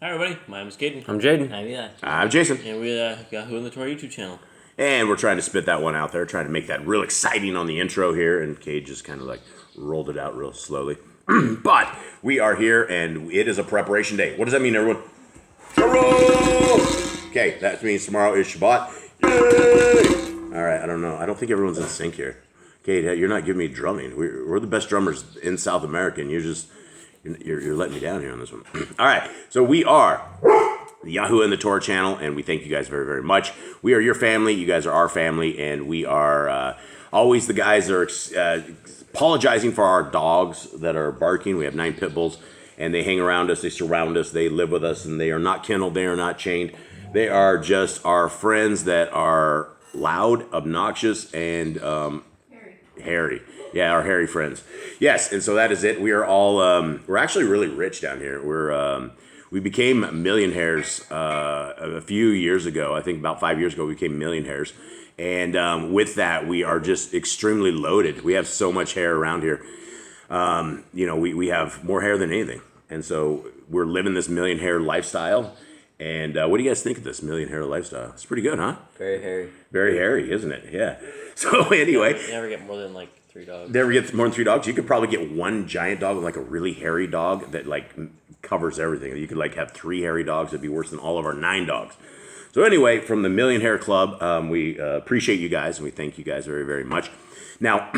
Hi everybody, my name is Caden. I'm Jaden. I'm Eli. I'm Jason. And we're Yahoo in the Torah YouTube channel. And we're trying to spit that one out there, trying to make that real exciting on the intro here, and Cade just kind of like rolled it out real slowly. But we are here, and it is a preparation day. What does that mean, everyone? Shabbat! Okay, that means tomorrow is Shabbat. Yay! All right, I don't know. I don't think everyone's in sync here. Cade, you're not giving me drumming. We're the best drummers in South America, and you're letting me down here on this one. All right, so we are the Yahoo and the Torah channel, and we thank you guys very, very much. We are your family. You guys are our family, and we are always the guys that are apologizing for our dogs that are barking. We have 9 pit bulls, and they hang around us. They surround us. They live with us, and they are not kenneled. They are not chained. They are just our friends that are loud, obnoxious, and hairy. Yeah, our hairy friends. Yes, and so that is it. We are all, we're actually really rich down here. We became millionaires a few years ago. I think about 5 years ago, we became millionaires. And with that, we are just extremely loaded. We have so much hair around here. We have more hair than anything. And so we're living this million hair lifestyle. And what do you guys think of this million hair lifestyle? It's pretty good, huh? Very hairy. Very hairy, isn't it? Yeah. So anyway. You never get more than like 3 dogs. Never get more than 3 dogs. You could probably get one giant dog with like a really hairy dog that like covers everything. You could like have 3 hairy dogs. It'd be worse than all of our 9 dogs. So anyway, from the Million Hair Club, we appreciate you guys, and we thank you guys very, very much. Now,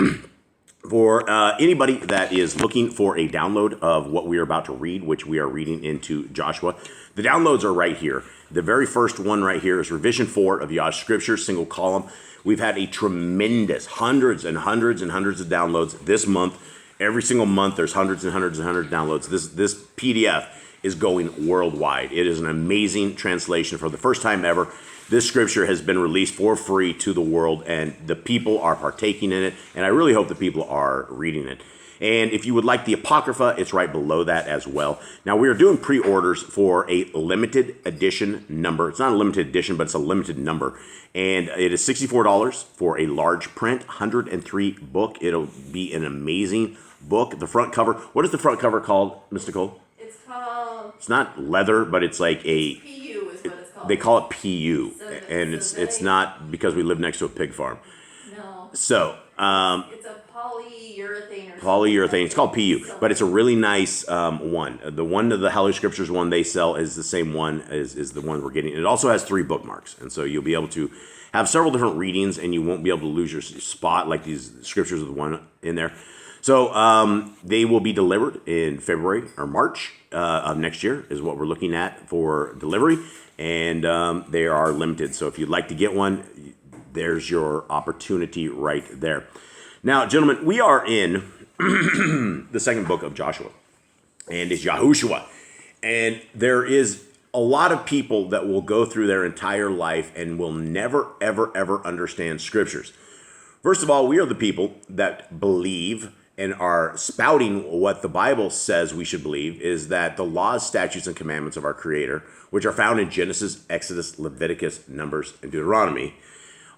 for anybody that is looking for a download of what we are about to read, which we are reading into Joshua, the downloads are right here. The very first one right here is Revision 4 of Yah Scriptures, single column. We've had a tremendous hundreds and hundreds and hundreds of downloads this month. Every single month, there's hundreds and hundreds and hundreds of downloads. This PDF is going worldwide. It is an amazing translation. For the first time ever, this scripture has been released for free to the world, and the people are partaking in it, and I really hope the people are reading it. And if you would like the Apocrypha, it's right below that as well. Now, we are doing pre-orders for a limited edition number. It's not a limited edition, but it's a limited number. And it is $64 for a large print, 103 book. It'll be an amazing book. The front cover, what is the front cover called, Ms. Nicole? It's not leather, but it's like a... PU is what it's called. They call it PU, and it's not because we live next to a pig farm. No. So... it's a polyurethane. Polyurethane. It's called PU, but it's a really nice one. The one of the Yah Scriptures one they sell is the same one as the one we're getting. It also has 3 bookmarks, and so you'll be able to have several different readings, and you won't be able to lose your spot like these scriptures with one in there. So they will be delivered in February or March of next year is what we're looking at for delivery, and they are limited. So if you'd like to get one, there's your opportunity right there. Now, gentlemen, we are in the second book of Joshua, and it's YAHOSHUA. And there is a lot of people that will go through their entire life and will never, ever, ever understand scriptures. First of all, we are the people that believe and are spouting what the Bible says we should believe is that the laws, statutes, and commandments of our Creator, which are found in Genesis, Exodus, Leviticus, Numbers, and Deuteronomy,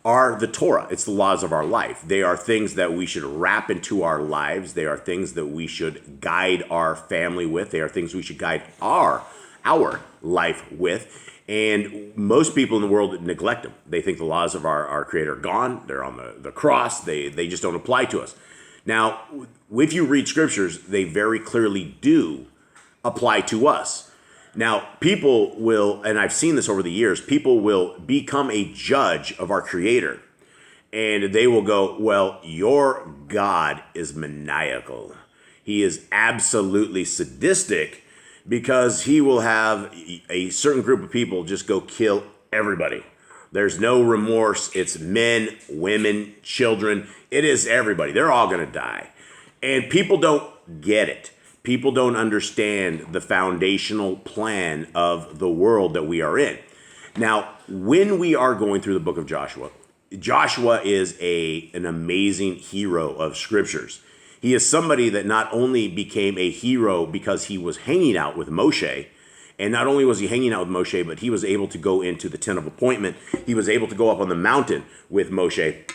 are the Torah. It's the laws of our life. They are things that we should wrap into our lives. They are things that we should guide our family with. They are things we should guide our life with. And most people in the world neglect them. They think the laws of our Creator are gone. They're on the cross. They just don't apply to us. Now, if you read scriptures, they very clearly do apply to us. Now, people will, and I've seen this over the years, people will become a judge of our Creator. And they will go, well, your God is maniacal. He is absolutely sadistic because he will have a certain group of people just go kill everybody. There's no remorse. It's men, women, children. It is everybody. They're all going to die. And people don't get it. People don't understand the foundational plan of the world that we are in. Now, when we are going through the book of Joshua, Joshua is an amazing hero of scriptures. He is somebody that not only became a hero because he was hanging out with Moshe, and not only was he hanging out with Moshe, but he was able to go into the tent of appointment. He was able to go up on the mountain with Moshe,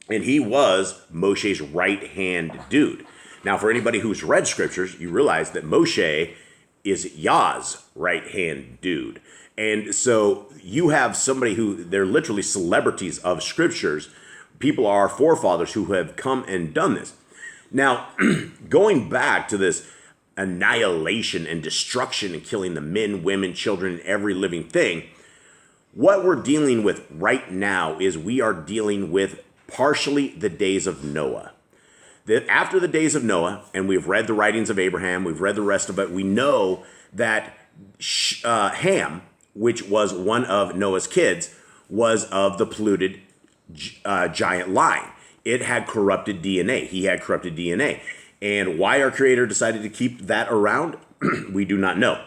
and he was Moshe's right-hand dude. Now, for anybody who's read scriptures, you realize that Moshe is Yah's right-hand dude. And so you have somebody who, they're literally celebrities of scriptures. People are our forefathers who have come and done this. Now, going back to this annihilation and destruction and killing the men, women, children, and every living thing, what we're dealing with right now is we are dealing with partially the days of Noah. That after the days of Noah, and we've read the writings of Abraham, we've read the rest of it, we know that Ham, which was one of Noah's kids, was of the polluted giant line. It had corrupted DNA. He had corrupted DNA. And why our Creator decided to keep that around, we do not know.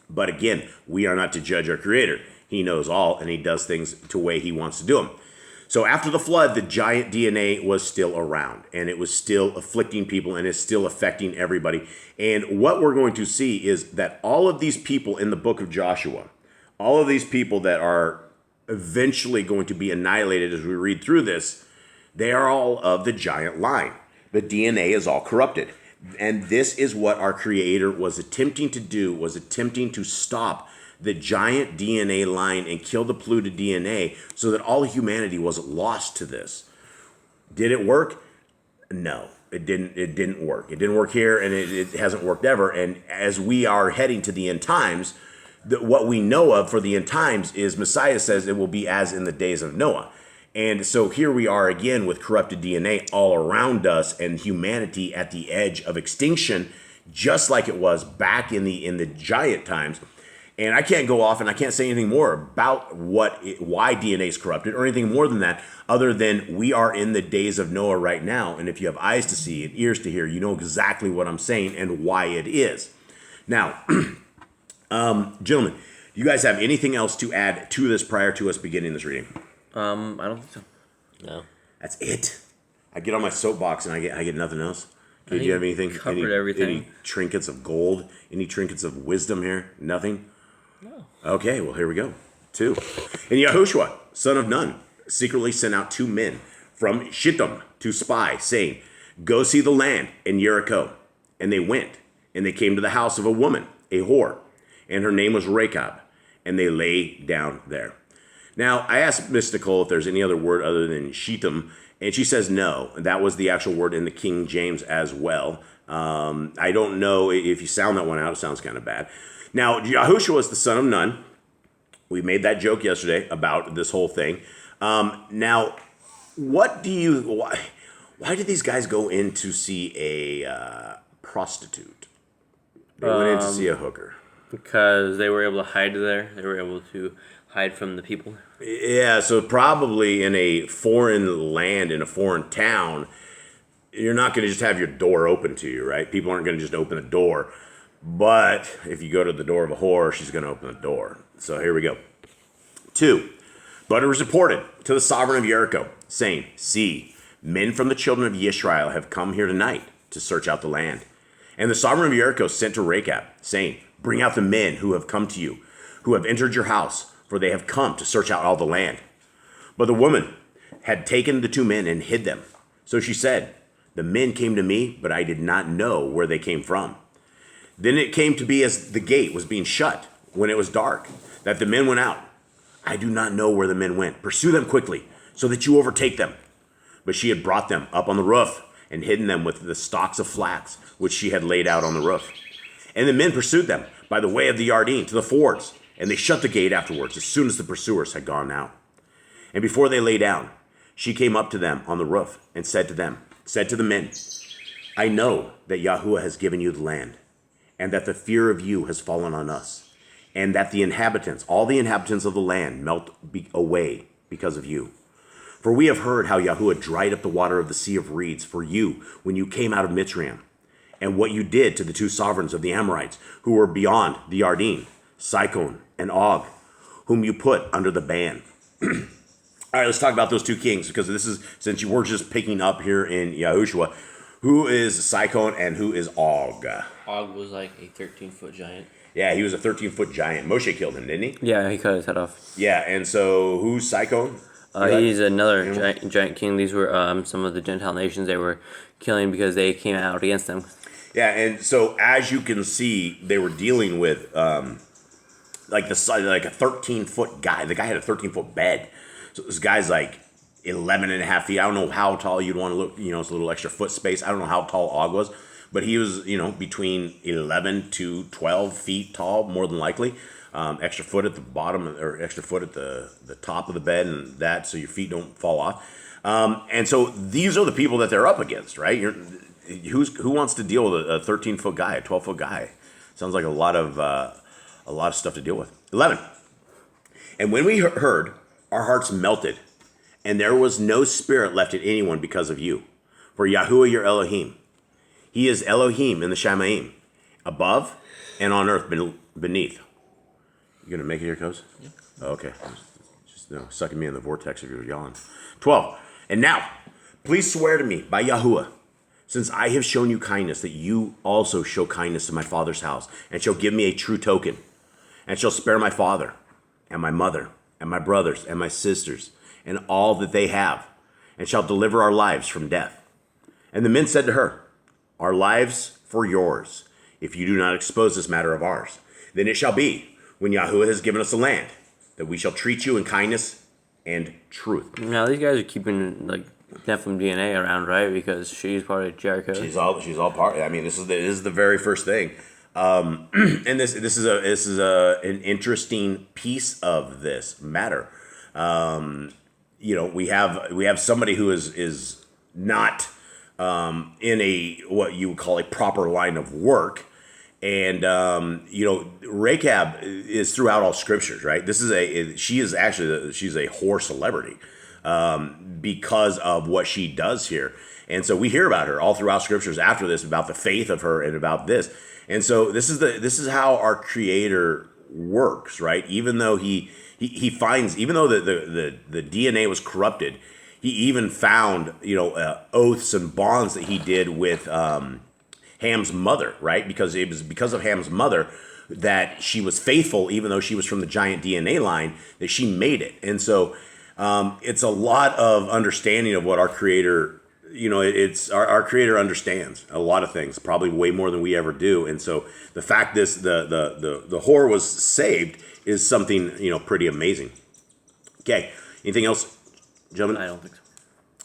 But again, we are not to judge our Creator. He knows all, and he does things the way he wants to do them. So after the flood, the giant DNA was still around, and it was still afflicting people, and it's still affecting everybody. And what we're going to see is that all of these people in the book of Joshua, all of these people that are eventually going to be annihilated as we read through this, they are all of the giant line. The DNA is all corrupted. And this is what our Creator was attempting to do, was attempting to stop the giant DNA line and kill the polluted DNA so that all humanity was lost to this. Did it work? No, it didn't. It didn't work. It didn't work here, and it hasn't worked ever. And as we are heading to the end times, what we know of for the end times is Messiah says it will be as in the days of Noah. And so here we are again with corrupted DNA all around us and humanity at the edge of extinction, just like it was back in the giant times. And I can't go off and I can't say anything more about why DNA is corrupted or anything more than that, other than we are in the days of Noah right now. And if you have eyes to see and ears to hear, you know exactly what I'm saying and why it is. Now, gentlemen, do you guys have anything else to add to this prior to us beginning this reading? I don't think so. No. That's it. I get on my soapbox and I get nothing else. Do you have anything? Covered everything. Any trinkets of gold? Any trinkets of wisdom here? Nothing? No. Okay, well, here we go. 2. And YAHOSHUA, son of Nun, secretly sent out 2 men from Shittim to spy, saying, "Go see the land in Jericho." And they went, and they came to the house of a woman, a whore, and her name was Rechab, and they lay down there. Now, I asked Miss Nicole if there's any other word other than Shittim, and she says no. That was the actual word in the King James as well. I don't know if you sound that one out, it sounds kind of bad. Now, YAHOSHUA is the son of Nun. We made that joke yesterday about this whole thing. Now, why did these guys go in to see a prostitute? They went in to see a hooker. Because they were able to hide there. They were able to hide from the people. Yeah, so probably in a foreign land, in a foreign town, you're not going to just have your door open to you, right? People aren't going to just open the door. But if you go to the door of a whore, she's going to open the door. So here we go. 2. But it was reported to the sovereign of Jericho, saying, "See, men from the children of Israel have come here tonight to search out the land." And the sovereign of Jericho sent to Rechab, saying, "Bring out the men who have come to you, who have entered your house, for they have come to search out all the land." But the woman had taken the 2 men and hid them. So she said, "The men came to me, but I did not know where they came from." Then it came to be as the gate was being shut, when it was dark, that the men went out. "I do not know where the men went. Pursue them quickly, so that you overtake them." But she had brought them up on the roof and hidden them with the stalks of flax, which she had laid out on the roof. And the men pursued them by the way of the Yarden to the fords, and they shut the gate afterwards as soon as the pursuers had gone out. And before they lay down, she came up to them on the roof and said to the men, "I know that Yahuwah has given you the land, and that the fear of you has fallen on us, and that the inhabitants, all the inhabitants of the land, melt away because of you. For we have heard how Yahuwah dried up the water of the Sea of Reeds for you when you came out of Mitzrayim, and what you did to the 2 sovereigns of the Amorites who were beyond the Yarden, Sihon and Og, whom you put under the ban." All right, let's talk about those 2 kings, because this is, since you were just picking up here in YAHOSHUA, who is Sihon and who is Og? Og was like a 13-foot giant. Yeah, he was a 13-foot giant. Moshe killed him, didn't he? Yeah, he cut his head off. Yeah, and so who's Sihon? He's another giant king. These were some of the Gentile nations they were killing because they came out against them. Yeah, and so as you can see, they were dealing with like a 13-foot guy. The guy had a 13-foot bed. So this guy's like 11 and a half feet. I don't know how tall you'd want to look. It's a little extra foot space. I don't know how tall Og was, but he was between 11 to 12 feet tall, more than likely. Extra foot at the bottom or extra foot at the top of the bed, and that so your feet don't fall off. And so these are the people that they're up against, right? Who wants to deal with a 13-foot guy, a 12-foot guy? Sounds like a lot of stuff to deal with. 11. And when we heard, our hearts melted, and there was no spirit left in anyone because of you. For Yahuwah your Elohim, he is Elohim in the Shamaim, above and on earth beneath. You gonna make it here, Coz? Yeah. Oh, okay. Just sucking me in the vortex of your yawn. 12. And now, please swear to me by Yahuwah, since I have shown you kindness, that you also show kindness to my father's house, and shall give me a true token, and shall spare my father, and my mother, and my brothers, and my sisters, and all that they have, and shall deliver our lives from death. And the men said to her, our lives for yours, if you do not expose this matter of ours. Then it shall be, when Yahuwah has given us the land, that we shall treat you in kindness and truth. Now these guys are keeping like Nephilim DNA around, right? Because she's part of Jericho. She's all part. I mean, this is the very first thing, and this is an interesting piece of this matter. We have somebody who is not in a what you would call a proper line of work. And Rechab is throughout all scriptures, right? She's a whore celebrity because of what she does here, and so we hear about her all throughout scriptures after this about the faith of her and about this, and so this is how our Creator works, right? Even though he finds, even though the DNA was corrupted, he even found oaths and bonds that he did with Ham's mother, right? Because it was because of Ham's mother that she was faithful, even though she was from the giant DNA line, that she made it. And so it's a lot of understanding of what our Creator, it's our Creator understands a lot of things, probably way more than we ever do. And so the fact the whore was saved is something, pretty amazing. Okay. Anything else, gentlemen? I don't think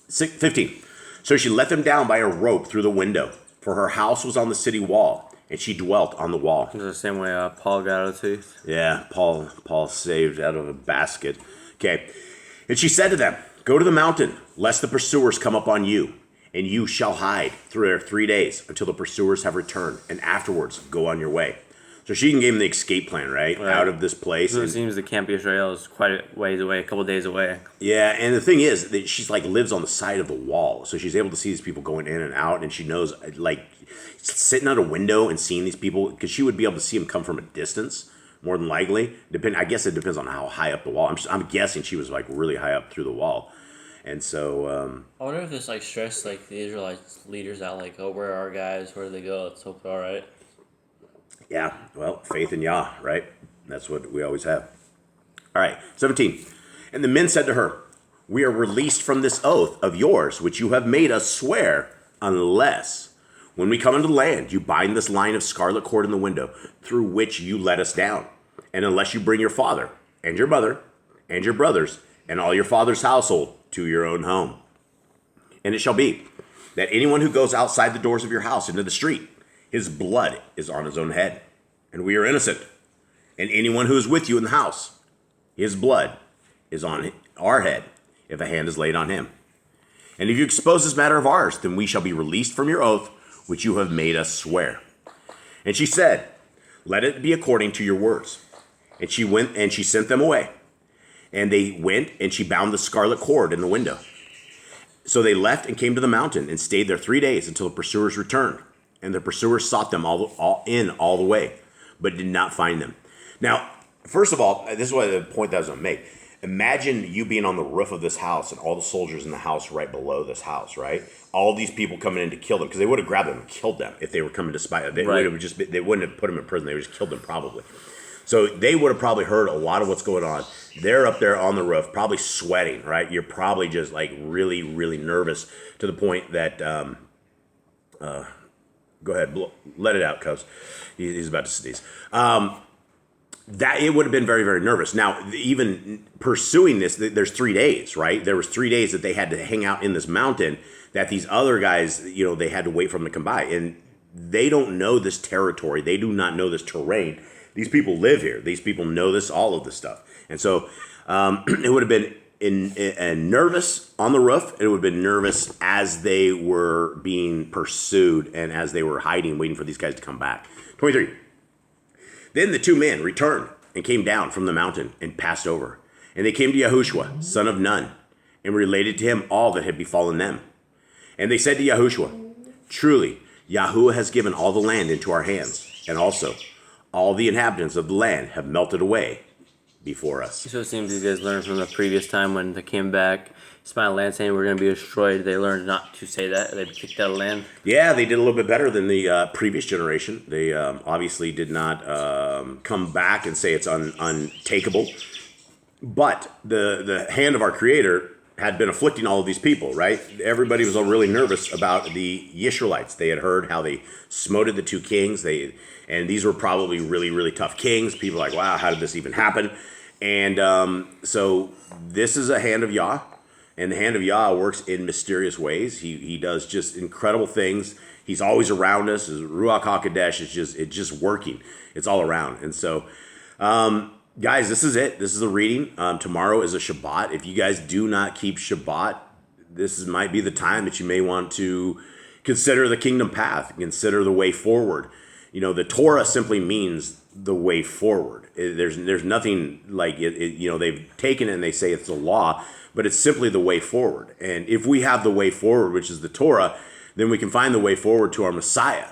so. 15. So she let them down by a rope through the window, for her house was on the city wall, and she dwelt on the wall. It's the same way Paul got out of the tooth. Yeah, Paul saved out of a basket. Okay. And she said to them, go to the mountain, lest the pursuers come upon you, and you shall hide through 3 days until the pursuers have returned, and afterwards go on your way. So she gave them the escape plan, right? Out of this place. So it seems the Camp Israel is quite a ways away, a couple days away. Yeah, and the thing is that she's like lives on the side of the wall, so she's able to see these people going in and out, and she knows like sitting out a window and seeing these people, because she would be able to see them come from a distance, more than likely. I guess it depends on how high up the wall. I'm guessing she was like really high up through the wall, and so. I wonder if this like stressed like the Israelites leaders out, like, oh, where are our guys? Where do they go? Let's hope they're all right. Yeah, well, faith in Yah, right? That's what we always have. All right, 17. And the men said to her, we are released from this oath of yours, which you have made us swear, unless, when we come into the land, you bind this line of scarlet cord in the window, through which you let us down. And unless you bring your father, and your mother, and your brothers, and all your father's household to your own home. And it shall be, that anyone who goes outside the doors of your house into the street, his blood is on his own head, and we are innocent. And anyone who is with you in the house, his blood is on our head, if a hand is laid on him. And if you expose this matter of ours, then we shall be released from your oath, which you have made us swear. And she said, let it be according to your words. And she went and she sent them away. And they went, and she bound the scarlet cord in the window. So they left and came to the mountain and stayed there 3 days until the pursuers returned. And the pursuers sought them all the way, but did not find them. Now, first of all, this is what the point that I was going to make. Imagine you being on the roof of this house and all the soldiers in the house right below this house, right? All these people coming in to kill them, because they would have grabbed them and killed them if they were coming to spy. They wouldn't have put them in prison. They would have just killed them probably. So they would have probably heard a lot of what's going on. They're up there on the roof, probably sweating, right? You're probably just like really, really nervous to the point that Go ahead, let it out, Cubs. He's about to sneeze. That it would have been very, very nervous. Now, even pursuing this, there's 3 days, right? There was 3 days that they had to hang out in this mountain that these other guys, they had to wait for them to come by. And they don't know this territory. They do not know this terrain. These people live here. These people know all of this stuff. And so it would have been nervous on the roof. It would have been nervous as they were being pursued and as they were hiding, waiting for these guys to come back. 23. Then the 2 men returned and came down from the mountain and passed over. And they came to YAHOSHUA, son of Nun, and related to him all that had befallen them. And they said to YAHOSHUA, truly, Yahuwah has given all the land into our hands, and also all the inhabitants of the land have melted away before us. So it seems these guys learned from the previous time when they came back, spinal land saying we're going to be destroyed. They learned not to say that. They kicked out of land. Yeah, they did a little bit better than the previous generation. They obviously did not come back and say it's untakeable. But the hand of our Creator had been afflicting all of these people, right? Everybody was all really nervous about the Israelites. They had heard how they smoted the 2 kings. And these were probably really, really tough kings. People were like, wow, how did this even happen? And so this is a hand of Yah. And the hand of Yah works in mysterious ways. He does just incredible things. He's always around us. His Ruach HaKodesh is just working. It's all around. And so, guys, this is it. This is the reading. Tomorrow is a Shabbat. If you guys do not keep Shabbat, might be the time that you may want to consider the kingdom path, consider the way forward. The Torah simply means the way forward. There's nothing like it. They've taken it and they say it's the law, but it's simply the way forward. And if we have the way forward, which is the Torah, then we can find the way forward to our Messiah.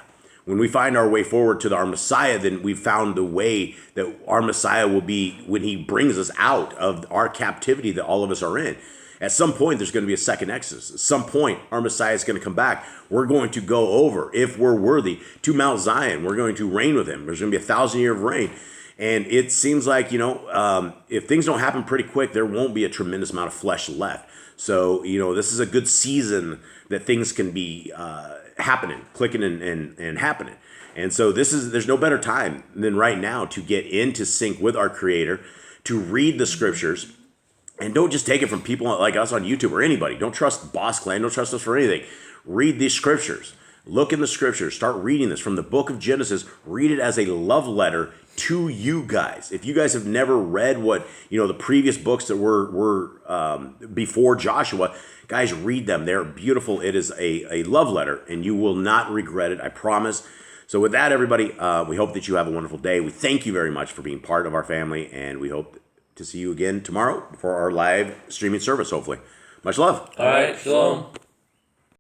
When we find our way forward to our Messiah, then we've found the way that our Messiah will be when he brings us out of our captivity that all of us are in. At some point, there's going to be a second Exodus. At some point, our Messiah is going to come back. We're going to go over, if we're worthy, to Mount Zion. We're going to reign with him. There's going to be 1,000 years of reign. And it seems like, if things don't happen pretty quick, there won't be a tremendous amount of flesh left. So, this is a good season that things can be happening, clicking and happening. And so there's no better time than right now to get into sync with our Creator, to read the Scriptures. And don't just take it from people like us on YouTube or anybody. Don't trust Boss Clan. Don't trust us for anything. Read these Scriptures. Look in the Scriptures. Start reading this from the book of Genesis. Read it as a love letter to you guys. If you guys have never read what, the previous books that were before Joshua, guys, read them. They're beautiful. It is a love letter, and you will not regret it, I promise. So with that, everybody, we hope that you have a wonderful day. We thank you very much for being part of our family, and we hope to see you again tomorrow for our live streaming service, hopefully. Much love. All right, shalom.